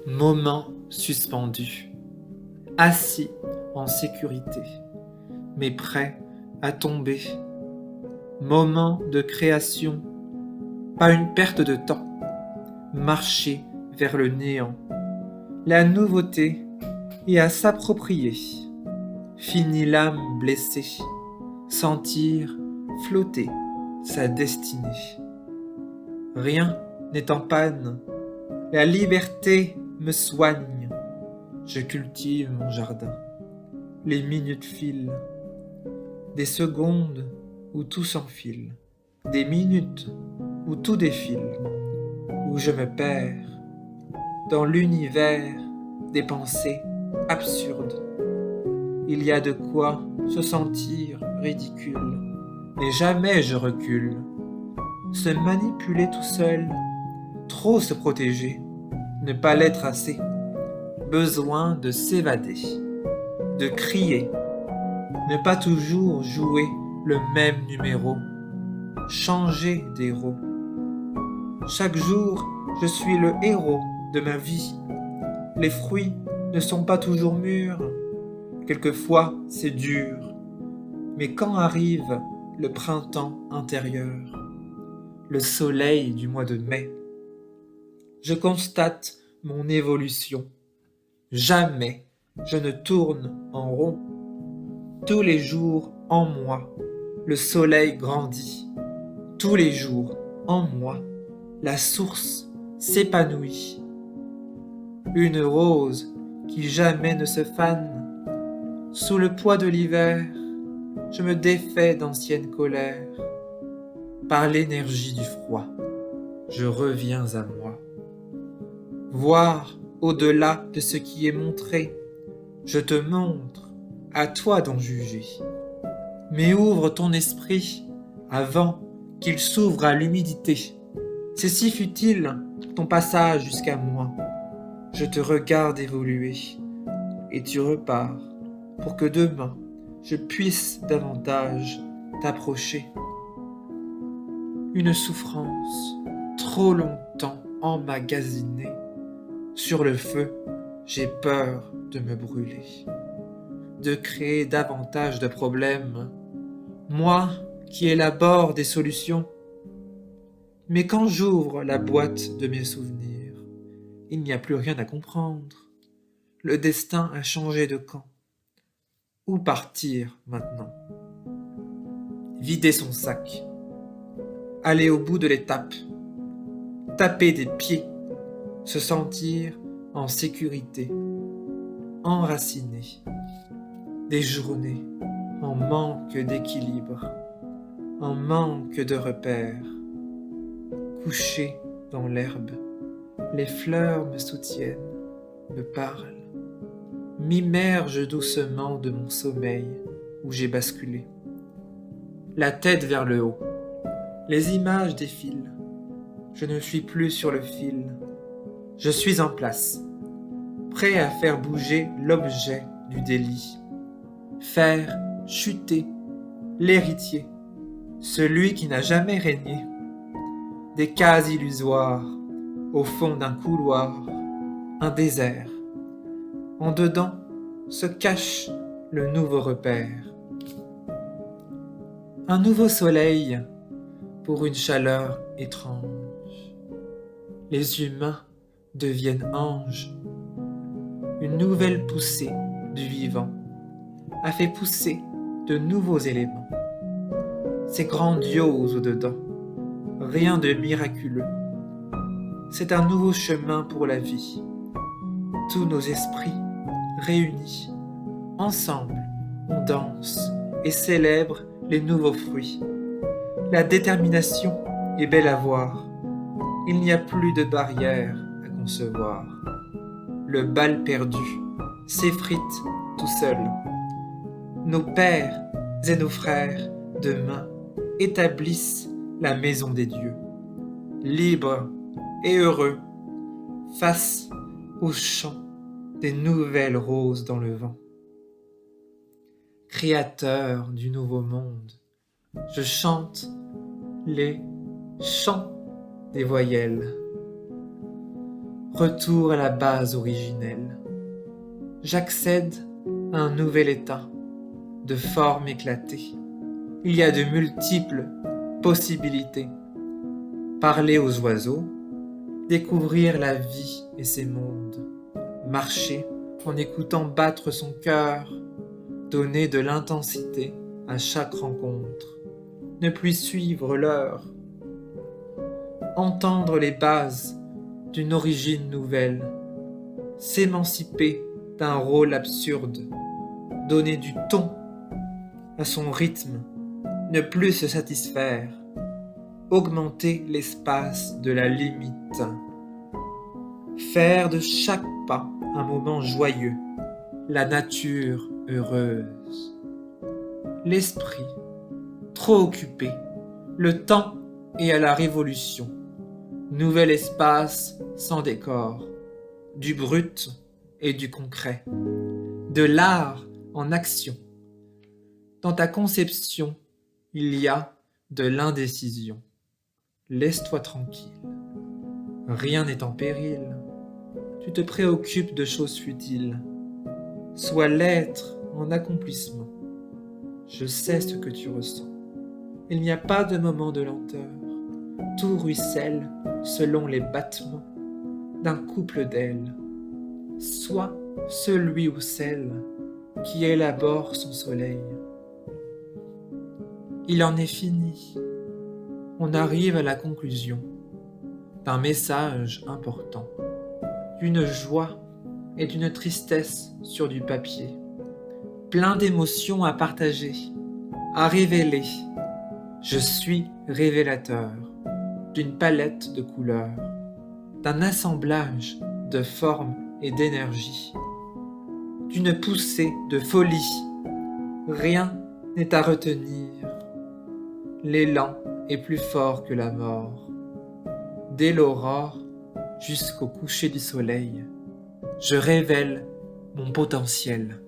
Moment suspendu, assis en sécurité, mais prêt à tomber. Moment de création, pas une perte de temps, marcher vers le néant. La nouveauté est à s'approprier. Fini l'âme blessée, sentir flotter sa destinée. Rien n'est en panne, la liberté me soigne. Je cultive mon jardin, les minutes filent, des secondes où tout s'enfile, des minutes où tout défile, où je me perds dans l'univers des pensées absurdes. Il y a de quoi se sentir ridicule, mais jamais je recule. Se manipuler tout seul, trop se protéger, ne pas l'être assez. Besoin de s'évader, de crier, ne pas toujours jouer le même numéro, changer d'héros. Chaque jour, je suis le héros de ma vie. Les fruits ne sont pas toujours mûrs, quelquefois c'est dur. Mais quand arrive le printemps intérieur, le soleil du mois de mai, je constate mon évolution. Jamais je ne tourne en rond. Tous les jours en moi, le soleil grandit. Tous les jours en moi, la source s'épanouit. Une rose qui jamais ne se fane. Sous le poids de l'hiver, je me défais d'anciennes colères. Par l'énergie du froid, je reviens à moi. Voir au-delà de ce qui est montré, je te montre, à toi d'en juger. Mais ouvre ton esprit avant qu'il s'ouvre à l'humidité. C'est si futile ton passage jusqu'à moi. Je te regarde évoluer et tu repars pour que demain je puisse davantage t'approcher. Une souffrance trop longtemps emmagasinée. Sur le feu, j'ai peur de me brûler, de créer davantage de problèmes, moi qui élabore des solutions. Mais quand j'ouvre la boîte de mes souvenirs, il n'y a plus rien à comprendre. Le destin a changé de camp. Où partir maintenant? Vider son sac, aller au bout de l'étape, taper des pieds, se sentir en sécurité, enraciné, des journées en manque d'équilibre, en manque de repères, couché dans l'herbe, les fleurs me soutiennent, me parlent, m'immergent doucement de mon sommeil où j'ai basculé. La tête vers le haut, les images défilent, je ne suis plus sur le fil, je suis en place, prêt à faire bouger l'objet du délit, faire chuter l'héritier, celui qui n'a jamais régné, des cases illusoires au fond d'un couloir, un désert. En dedans se cache le nouveau repère. Un nouveau soleil pour une chaleur étrange. Les humains deviennent anges. Une nouvelle poussée du vivant a fait pousser de nouveaux éléments. C'est grandiose au-dedans, rien de miraculeux. C'est un nouveau chemin pour la vie. Tous nos esprits réunis, ensemble, on danse et célèbre les nouveaux fruits. La détermination est belle à voir. Il n'y a plus de barrières à concevoir. Le bal perdu s'effrite tout seul. Nos pères et nos frères demain établissent la maison des dieux. Libres et heureux face au chant des nouvelles roses dans le vent. Créateur du nouveau monde, je chante les chants des voyelles. Retour à la base originelle. J'accède à un nouvel état, de forme éclatée. Il y a de multiples possibilités. Parler aux oiseaux, découvrir la vie et ses mondes, marcher en écoutant battre son cœur, donner de l'intensité à chaque rencontre, ne plus suivre l'heure, entendre les bases d'une origine nouvelle, s'émanciper d'un rôle absurde, donner du ton à son rythme, ne plus se satisfaire, augmenter l'espace de la limite, faire de chaque pas un moment joyeux, la nature heureuse. L'esprit, trop occupé, le temps est à la révolution. Nouvel espace sans décor, du brut et du concret, de l'art en action. Dans ta conception, il y a de l'indécision. Laisse-toi tranquille. Rien n'est en péril. Tu te préoccupes de choses futiles. Sois l'être en accomplissement. Je sais ce que tu ressens. Il n'y a pas de moment de lenteur. Tout ruisselle selon les battements d'un couple d'ailes. Sois celui ou celle qui élabore son soleil. Il en est fini. On arrive à la conclusion d'un message important, d'une joie et d'une tristesse sur du papier, plein d'émotions à partager, à révéler. Je suis révélateur d'une palette de couleurs, d'un assemblage de formes et d'énergie, d'une poussée de folie. Rien n'est à retenir. L'élan est plus fort que la mort. Dès l'aurore jusqu'au coucher du soleil, je révèle mon potentiel.